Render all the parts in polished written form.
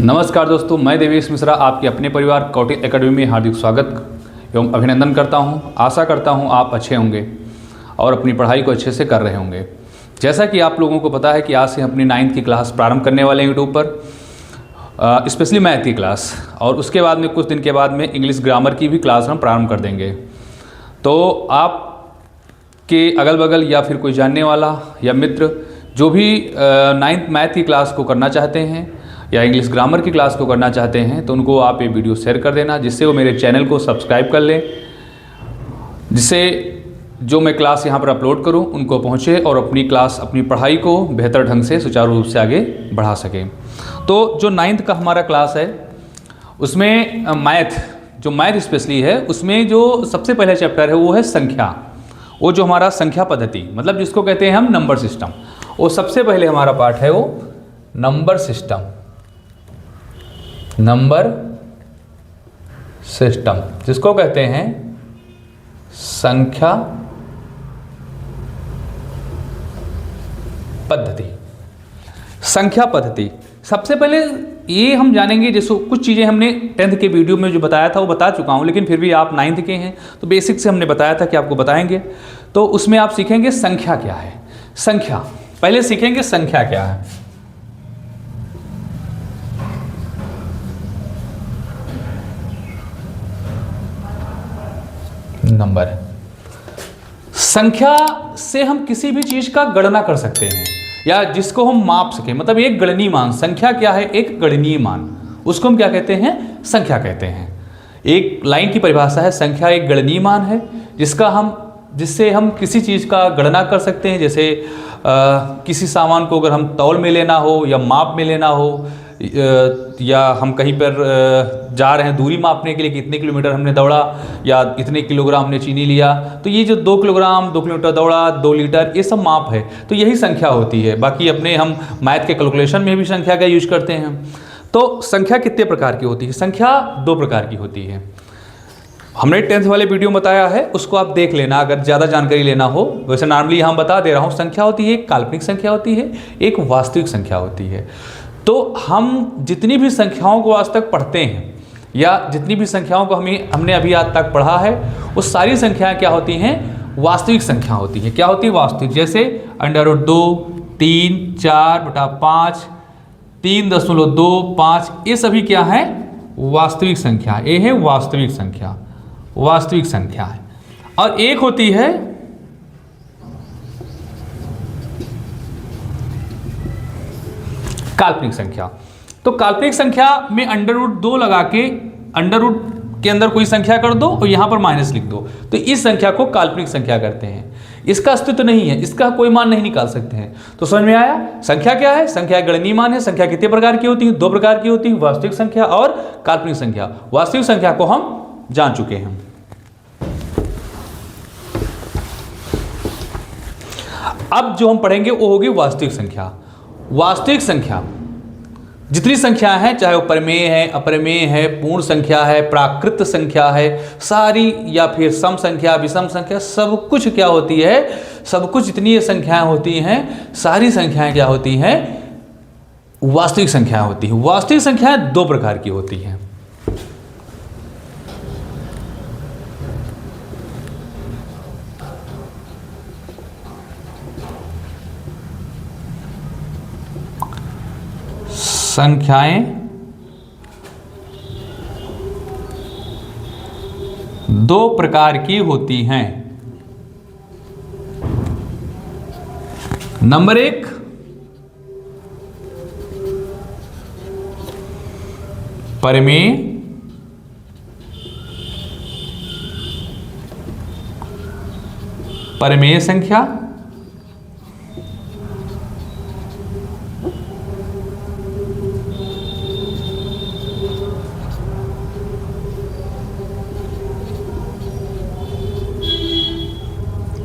नमस्कार दोस्तों, मैं देवेश मिश्रा आपके अपने परिवार कौटिल्य एकेडमी में हार्दिक स्वागत एवं अभिनंदन करता हूं। आशा करता हूं आप अच्छे होंगे और अपनी पढ़ाई को अच्छे से कर रहे होंगे। जैसा कि आप लोगों को पता है कि आज से अपनी 9th की क्लास प्रारंभ करने वाले हैं यूट्यूब पर, स्पेशली मैथ की क्लास, और उसके बाद में कुछ दिन के बाद में इंग्लिश ग्रामर की भी क्लास हम प्रारंभ कर देंगे। तो आप के अगल बगल या फिर कोई जानने वाला या मित्र जो भी 9th मैथ की क्लास को करना चाहते हैं या इंग्लिश ग्रामर की क्लास को करना चाहते हैं तो उनको आप ये वीडियो शेयर कर देना, जिससे वो मेरे चैनल को सब्सक्राइब कर लें, जिससे जो मैं क्लास यहाँ पर अपलोड करूँ उनको पहुँचे और अपनी क्लास, अपनी पढ़ाई को बेहतर ढंग से सुचारू रूप से आगे बढ़ा सकें। तो जो 9th का हमारा क्लास है उसमें मैथ स्पेशली है, उसमें जो सबसे पहला चैप्टर है वो है संख्या। वो जो हमारा संख्या पद्धति, मतलब जिसको कहते हैं हम नंबर सिस्टम, वो सबसे पहले हमारा पार्ट है वो नंबर सिस्टम। नंबर सिस्टम जिसको कहते हैं संख्या पद्धति। संख्या पद्धति सबसे पहले ये हम जानेंगे, जैसे कुछ चीज़ें हमने 10th के वीडियो में जो बताया था वो बता चुका हूँ, लेकिन फिर भी आप 9th के हैं तो बेसिक से हमने बताया था कि आपको बताएंगे। तो उसमें आप सीखेंगे संख्या क्या है। संख्या पहले सीखेंगे, संख्या क्या है। नंबर, संख्या से हम किसी भी चीज का गणना कर सकते हैं या जिसको हम माप सकें, मतलब एक गणनीय मान। संख्या क्या है? एक गणनीय मान, उसको हम क्या कहते हैं? संख्या कहते हैं। एक लाइन की परिभाषा है, संख्या एक गणनीय मान है जिससे हम किसी चीज़ का गणना कर सकते हैं। जैसे किसी सामान को अगर हम तौल में लेना हो या माप में लेना हो, या हम कहीं पर जा रहे हैं दूरी मापने के लिए कि इतने किलोमीटर हमने दौड़ा या इतने किलोग्राम हमने चीनी लिया, तो ये जो 2 किलोग्राम 2 किलोमीटर दौड़ा, 2 लीटर, ये सब माप है, तो यही संख्या होती है। बाकी अपने हम मैथ के कैलकुलेशन में भी संख्या का यूज करते हैं। तो संख्या कितने प्रकार की होती है? संख्या 2 प्रकार की होती है। हमने 10th वाले वीडियो में बताया है, उसको आप देख लेना अगर ज़्यादा जानकारी लेना हो। वैसे नॉर्मली यहाँ बता दे रहा हूँ, संख्या होती है, एक काल्पनिक संख्या होती है, एक वास्तविक संख्या होती है। तो हम जितनी भी संख्याओं को आज तक पढ़ते हैं या जितनी भी संख्याओं को हमने अभी आज तक पढ़ा है, वो सारी संख्याएं क्या होती हैं? वास्तविक संख्या होती है। क्या होती है? वास्तविक। जैसे √2, 3, 4/5, 3.25, ये सभी क्या है? वास्तविक संख्या। ये है वास्तविक संख्या, वास्तविक संख्या है। और एक होती है काल्पनिक संख्या। तो काल्पनिक संख्या में √2 लगा के अंडर के अंदर कोई संख्या कर दो और यहां पर माइनस लिख दो, तो इस संख्या को काल्पनिक संख्या करते हैं। इसका अस्तित्व नहीं है, इसका कोई मान नहीं निकाल सकते हैं। तो समझ में आया? संख्या क्या है? संख्या गणनीय मान है। संख्या कितने प्रकार की होती है? 2 प्रकार की होती है, वास्तविक संख्या और काल्पनिक संख्या। वास्तविक संख्या को हम जान चुके हैं। अब जो हम पढ़ेंगे वो होगी वास्तविक संख्या। वास्तविक संख्या जितनी संख्या है, चाहे वो प्रमेय है, अप्रमेय है, पूर्ण संख्या है, प्राकृत संख्या है, सारी, या फिर सम संख्या, विषम संख्या, सब कुछ क्या होती है? सब कुछ जितनी ये संख्याएं होती हैं, सारी संख्याएं क्या होती हैं? वास्तविक संख्याएं होती हैं। वास्तविक संख्याएं 2 प्रकार की होती हैं। संख्याएं 2 प्रकार की होती हैं। नंबर 1, प्रमेय, प्रमेय संख्या।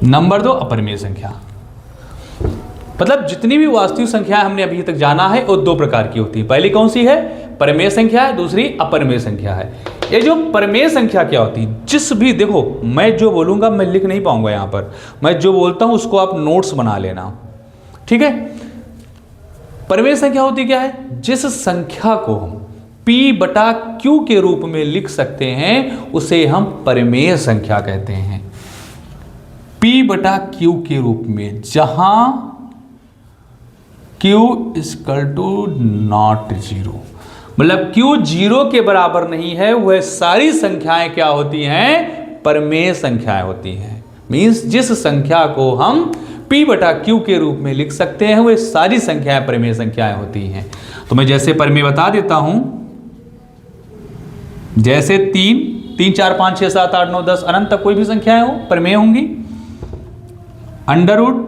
नंबर 2, अप्रमेय संख्या। मतलब जितनी भी वास्तविक संख्या हमने अभी तक जाना है वो 2 प्रकार की होती है। पहली कौन सी है? प्रमेय संख्या है, दूसरी अप्रमेय संख्या है। ये जो प्रमेय संख्या क्या होती है? जिस भी, देखो मैं जो बोलूंगा मैं लिख नहीं पाऊंगा यहाँ पर, मैं जो बोलता हूँ उसको आप नोट्स बना लेना, ठीक है। परिमेय संख्या होती क्या है? जिस संख्या को हम P बटा Q के रूप में लिख सकते हैं उसे हम परिमेय संख्या कहते हैं। P बटा Q के रूप में, जहां Q equal to not zero, मतलब Q जीरो के बराबर नहीं है, वह सारी संख्याएं क्या होती हैं? परिमेय संख्याएं होती हैं। मीन्स जिस संख्या को हम P बटा Q के रूप में लिख सकते हैं वह सारी संख्याएं परिमेय संख्याएं होती हैं। तो मैं जैसे परिमेय बता देता हूं, जैसे 3, 3, 4, 5, 6, 7, 8, 9, 10 अनंत तक कोई भी संख्याएं हो परिमेय होंगी। अंडर रूट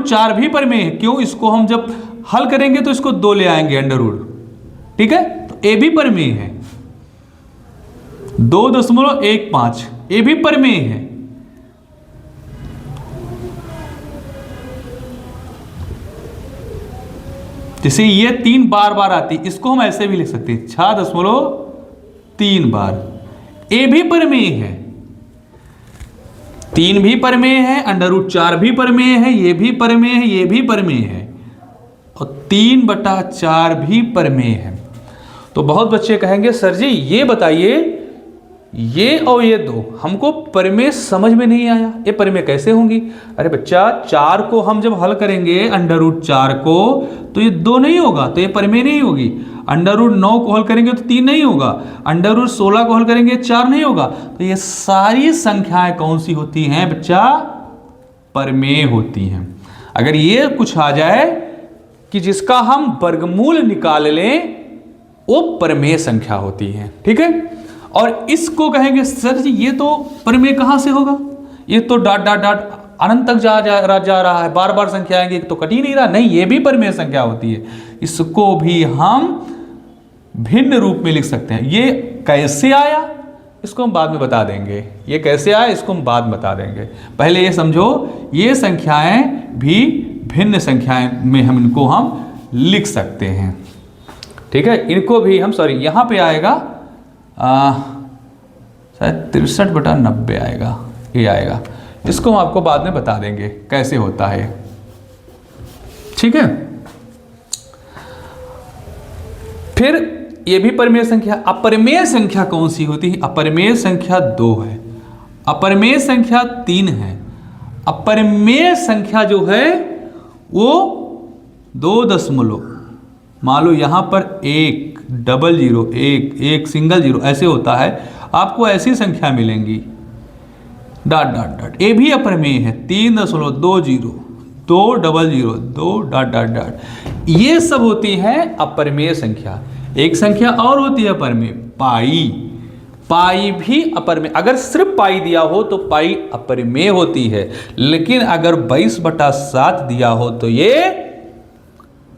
4 भी परिमेय है। क्यों? इसको हम जब हल करेंगे तो इसको 2 ले आएंगे अंडर रूट, ठीक है? तो ए भी परिमेय है। 2.15 ए भी परिमेय है। जैसे ये 3 बार बार आती, इसको हम ऐसे भी लिख सकते हैं 6.3 बार। ए भी परिमेय है, 3 भी परिमेय है, अंडर रूट 4 भी परिमेय है, ये भी परिमेय है, ये भी परिमेय है, और 3/4 भी परिमेय है। तो बहुत बच्चे कहेंगे सर जी ये बताइए, ये और ये दो हमको परिमेय समझ में नहीं आया, ये परिमेय कैसे होंगी? अरे बच्चा, 4 को हम जब हल करेंगे अंडर रूट 4 को तो ये 2 नहीं होगा, तो ये परिमेय नहीं होगी। अंडर रूट 9 को हल करेंगे तो 3 नहीं होगा। अंडर रूट 16 को हल करेंगे 4 नहीं होगा। तो ये सारी संख्याएं कौन सी होती हैं बच्चा? परिमेय होती हैं। अगर ये कुछ आ जाए कि जिसका हम वर्गमूल निकाल लें, वो परिमेय संख्या होती है, ठीक है? और इसको कहेंगे सर जी ये तो परिमेय कहां से होगा? ये तो डॉट डॉट डॉट अनंत तक जा रहा है, बार बार संख्या आएंगे तो कट ही नहीं रहा। नहीं, ये भी परिमेय संख्या होती है। इसको भी हम भिन्न रूप में लिख सकते हैं। ये कैसे आया इसको हम बाद में बता देंगे। ये कैसे आया इसको हम बाद में बता देंगे। पहले ये समझो, ये संख्याएं भी भिन्न संख्याएं में हम इनको लिख सकते हैं, ठीक है? इनको भी हम, सॉरी यहां पे आएगा शायद 63/90 आएगा, ये आएगा। इसको हम आपको बाद में बता देंगे कैसे होता है, ठीक है? फिर ये भी परिमेय संख्या। अपरिमेय संख्या कौन सी होती है? अपरिमेय संख्या 2 है, अपरिमेय संख्या 3 है। अपरिमेय संख्या जो है वो 2 दशमलव, मान लो यहां पर 1 00 1 सिंगल 0 ऐसे होता है, आपको ऐसी संख्या मिलेंगी डॉट डॉट डॉट। ए भी अपरिमेय है, 3.20 2 00 2 डॉट डॉट डॉट। ये सब होती है अपरिमेय संख्या। एक संख्या और होती है अपरिमेय, पाई। पाई भी अपरिमेय। अगर सिर्फ पाई दिया हो तो पाई अपरिमेय होती है, लेकिन अगर 22/7 दिया हो तो ये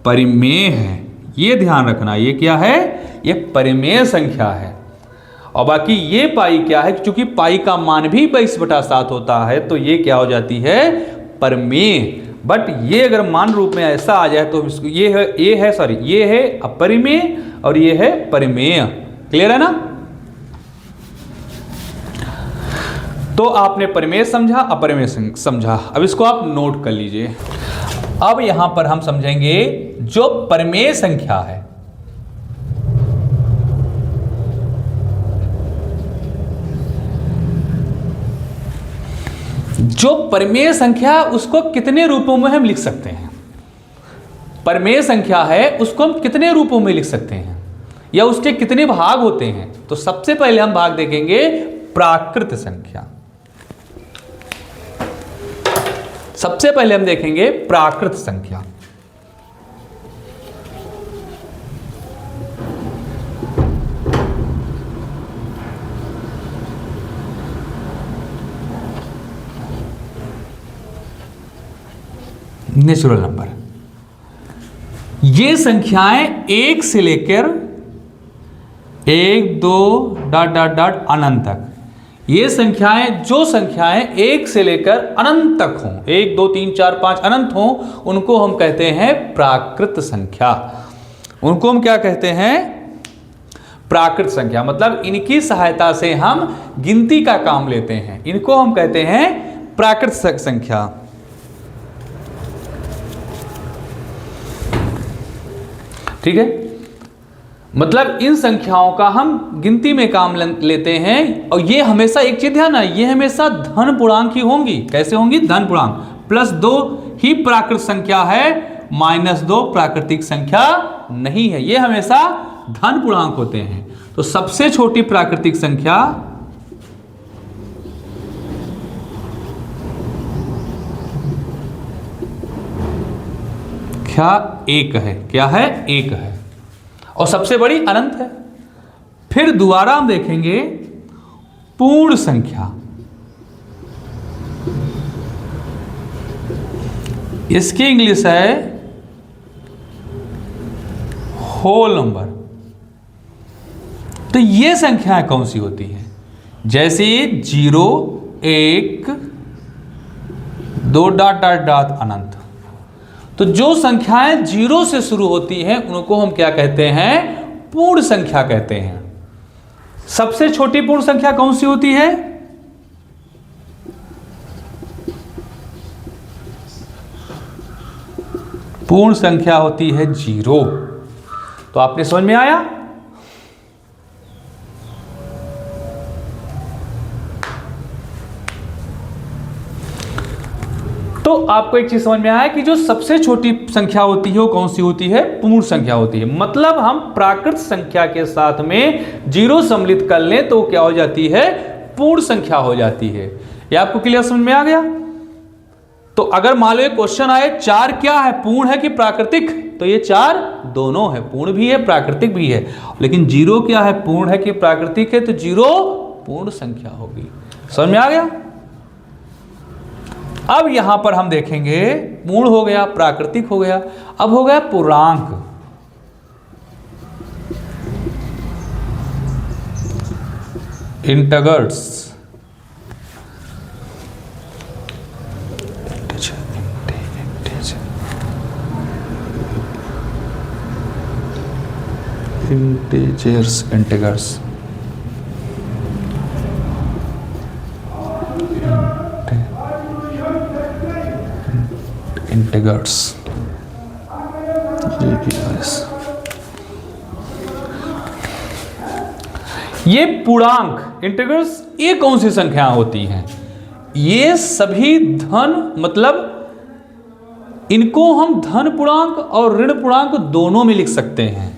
परिमेय है। ये ध्यान रखना, ये क्या है? ये परिमेय संख्या है। और बाकी ये पाई क्या है? क्योंकि पाई का मान भी 22/7 होता है तो ये क्या हो जाती है? परिमेय। बट ये अगर मान रूप में ऐसा आ जाए तो इसको ये है अपरिमेय और ये है परिमेय। क्लियर है ना? तो आपने परिमेय समझा, अपरिमेय समझा। अब इसको आप नोट कर लीजिए। अब यहां पर हम समझेंगे जो परिमेय संख्या है, जो परिमेय संख्या उसको कितने रूपों में हम लिख सकते हैं? परिमेय संख्या है उसको हम कितने रूपों में लिख सकते हैं या उसके कितने भाग होते हैं? तो सबसे पहले हम भाग देखेंगे प्राकृत संख्या। सबसे पहले हम देखेंगे प्राकृत संख्या। Natural number. ये संख्याएं 1 से लेकर 1 2 डॉट डॉट डॉट अनंत तक, ये संख्याएं, जो संख्याएं 1 से लेकर अनंत तक हों, 1 2 3 4 5 अनंत हों, उनको हम कहते हैं प्राकृत संख्या। उनको हम क्या कहते हैं? प्राकृत संख्या। मतलब इनकी सहायता से हम गिनती का काम लेते हैं, इनको हम कहते हैं प्राकृत संख्या। ठीक है, मतलब इन संख्याओं का हम गिनती में काम लेते हैं, और ये हमेशा एक चीज ध्यान है, ये हमेशा धन पूर्णांक ही होंगी। कैसे होंगी? धन पूर्णांक। +2 ही प्राकृत संख्या है, -2 प्राकृतिक संख्या नहीं है। ये हमेशा धन पूर्णांक होते हैं। तो सबसे छोटी प्राकृतिक संख्या क्या? 1 है। क्या है? 1 है। और सबसे बड़ी अनंत है। फिर दोबारा हम देखेंगे पूर्ण संख्या। इसकी इंग्लिश है होल नंबर। तो ये संख्याएं कौन सी होती हैं? जैसे 0, 1, 2 डॉट डॉट डॉट अनंत। तो जो संख्याएं 0 से शुरू होती हैं उनको हम क्या कहते हैं? पूर्ण संख्या कहते हैं। सबसे छोटी पूर्ण संख्या कौन सी होती है? पूर्ण संख्या होती है 0। तो आपने समझ में आया? तो आपको एक चीज समझ में आया कि जो सबसे छोटी संख्या होती है वो कौन सी होती है? पूर्ण संख्या होती है। मतलब हम प्राकृत संख्या के साथ में 0 सम्मिलित कर लें तो क्या हो जाती है? पूर्ण संख्या हो जाती है। ये आपको क्लियर समझ में आ गया? तो अगर मान लो क्वेश्चन आए 4 क्या है, पूर्ण है कि प्राकृतिक, तो ये 4 दोनों है, पूर्ण भी है प्राकृतिक भी है। लेकिन 0 क्या है, पूर्ण है कि प्राकृतिक है, तो 0 पूर्ण संख्या होगी। समझ में आ गया? अब यहां पर हम देखेंगे पूर्ण हो गया, प्राकृतिक हो गया, अब हो गया पूर्णांक। इंटीजर्स। Integers integers. ये पूर्णांक इंटीजर्स, ये कौन सी संख्या होती हैं? ये सभी धन, मतलब इनको हम धन पूर्णांक और ऋण पूर्णांक दोनों में लिख सकते हैं।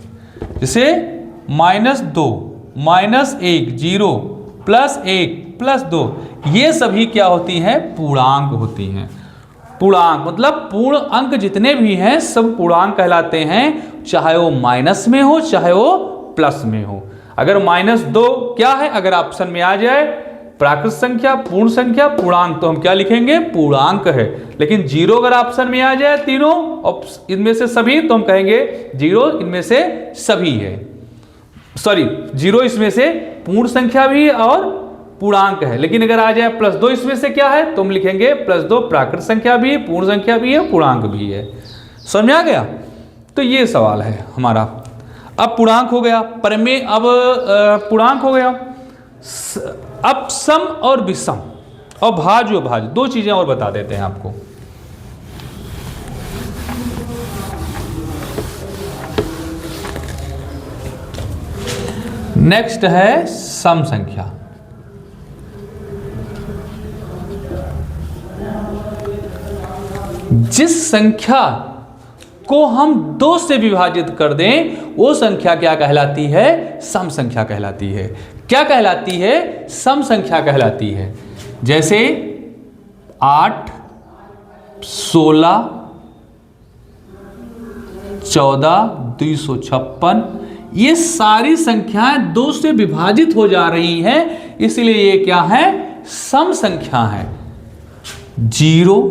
जैसे -2, -1, 0, +1, +2, ये सभी क्या होती हैं? पूर्णांक होती हैं। पूर्णांक मतलब पूर्ण अंक जितने भी हैं सब पूर्णांक कहलाते हैं, चाहे वो माइनस में हो चाहे वो प्लस में हो। अगर -2 क्या है? अगर ऑप्शन में आ जाए प्राकृत संख्या, पूर्ण संख्या, पूर्णांक, तो हम क्या लिखेंगे? पूर्णांक है। लेकिन 0 अगर ऑप्शन में आ जाए तीनों इनमें से सभी, तो हम कहेंगे 0 इनमें से सभी है, सॉरी 0 इसमें से पूर्ण संख्या भी और पूर्णांक है। लेकिन अगर आ जाए +2 इसमें से क्या है, तो हम लिखेंगे +2 प्राकृत संख्या भी है, पूर्ण संख्या भी है, पूर्णांक भी है। समझ में आ गया? तो ये सवाल है हमारा। अब पूर्णांक हो गया, परमेय, अब पूर्णांक हो गया। अब सम और विषम और भाज्य भाज्य, 2 चीजें और बता देते हैं आपको। नेक्स्ट है सम संख्या। जिस संख्या को हम 2 से विभाजित कर दें वो संख्या क्या कहलाती है? सम संख्या कहलाती है। क्या कहलाती है? सम संख्या कहलाती है। जैसे 8, 16, 14, 256, ये सारी संख्याएं 2 से विभाजित हो जा रही हैं, इसलिए ये क्या है? सम संख्या है। 0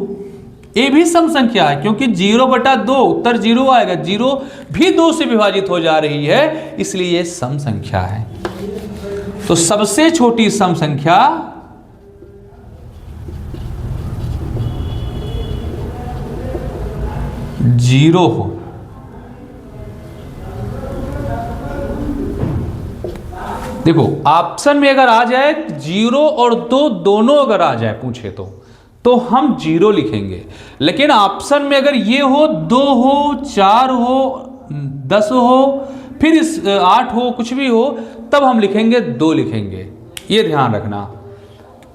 ये भी सम संख्या है, क्योंकि 0/2 उत्तर 0 आएगा। 0 भी 2 से विभाजित हो जा रही है, इसलिए ये सम संख्या है। तो सबसे छोटी सम संख्या जीरो हो। देखो ऑप्शन में अगर आ जाए 0 और 2 दोनों अगर आ जाए पूछे तो हम 0 लिखेंगे। लेकिन ऑप्शन में अगर ये हो 2 हो 4 हो 10 हो, फिर इस 8 हो, कुछ भी हो, तब हम लिखेंगे 2 लिखेंगे, ये ध्यान रखना।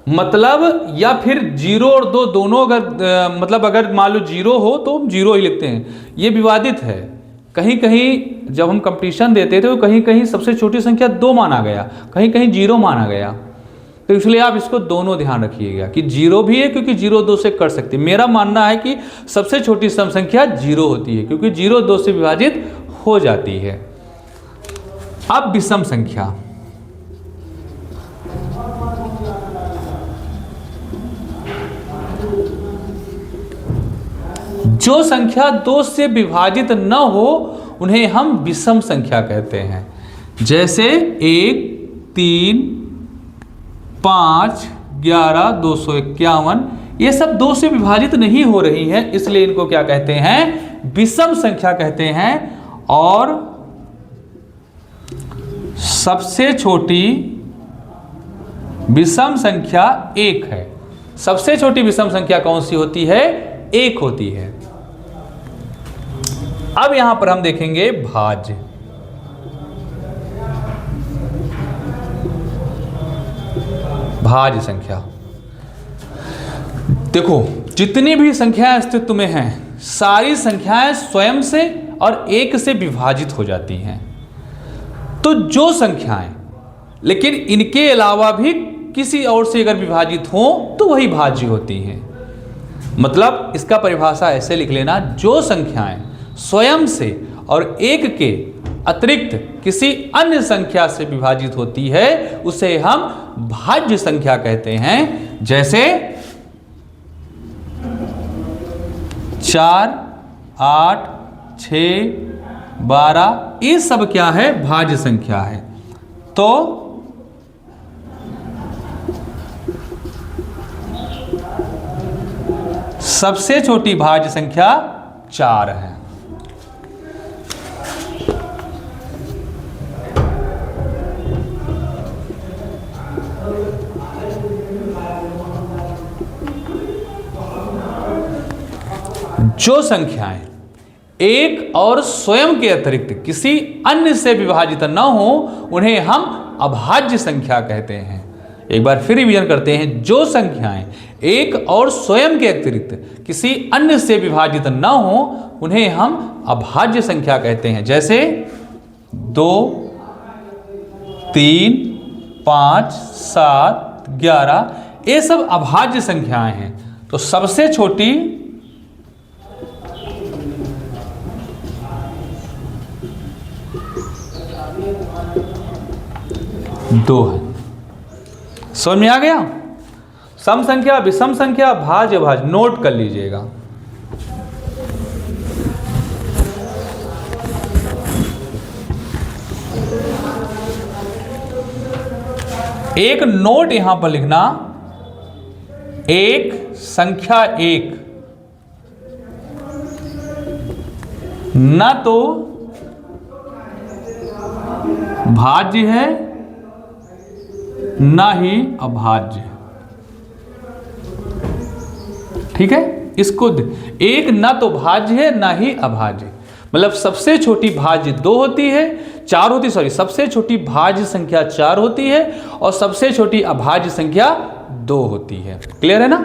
मतलब या फिर 0 और 2 दोनों अगर मतलब अगर मान लो 0 हो तो हम 0 ही लिखते हैं, ये विवादित है। कहीं कहीं जब हम कंपटीशन देते थे तो कहीं कहीं सबसे छोटी संख्या 2 माना गया, कहीं कहीं 0 माना गया, तो इसलिए आप इसको दोनों ध्यान रखिएगा कि 0 भी है, क्योंकि 0 2 से कर सकते हैं। मेरा मानना है कि सबसे छोटी सम संख्या 0 होती है, क्योंकि 0 2 से विभाजित हो जाती है। अब विषम संख्या, जो संख्या 2 से विभाजित न हो उन्हें हम विषम संख्या कहते हैं। जैसे 1 3 5 11 251, ये सब 2 से विभाजित नहीं हो रही है, इसलिए इनको क्या कहते हैं? विषम संख्या कहते हैं। और सबसे छोटी विषम संख्या 1 है। सबसे छोटी विषम संख्या कौन सी होती है? 1 होती है। अब यहां पर हम देखेंगे भाज्य। भाज्य संख्या, देखो जितनी भी संख्याएं अस्तित्व में हैं, सारी संख्याएं स्वयं से और 1 से विभाजित हो जाती हैं। तो जो संख्याएं लेकिन इनके अलावा भी किसी और से अगर विभाजित हो तो वही भाज्य होती हैं। मतलब इसका परिभाषा ऐसे लिख लेना, जो संख्याएं स्वयं से और 1 के अतिरिक्त किसी अन्य संख्या से विभाजित होती है उसे हम भाज्य संख्या कहते हैं। जैसे 4 8 6 12, ये सब क्या है? भाज्य संख्या है। तो सबसे छोटी भाज्य संख्या 4 है। जो संख्याएं 1 और स्वयं के अतिरिक्त किसी अन्य से विभाजित न हो उन्हें हम अभाज्य संख्या कहते हैं। एक बार फिर रिवीजन करते हैं, जो संख्याएं 1 और स्वयं के अतिरिक्त किसी अन्य से विभाजित न हो उन्हें हम अभाज्य संख्या कहते हैं। जैसे 2 3 5 7 11, ये सब अभाज्य संख्याएं हैं। तो सबसे छोटी 2 है। समझ में आ गया? सम संख्या, विषम संख्या, भाज्य अभाज्य नोट कर लीजिएगा। एक नोट यहां पर लिखना, एक संख्या 1 न तो भाज्य है ना ही अभाज्य। ठीक है, इसको एक ना तो भाज्य है ना ही अभाज्य, मतलब सबसे छोटी भाज्य 2 होती है, 4 होती, सॉरी, सबसे छोटी भाज्य संख्या 4 होती है और सबसे छोटी अभाज्य संख्या 2 होती है। क्लियर है ना?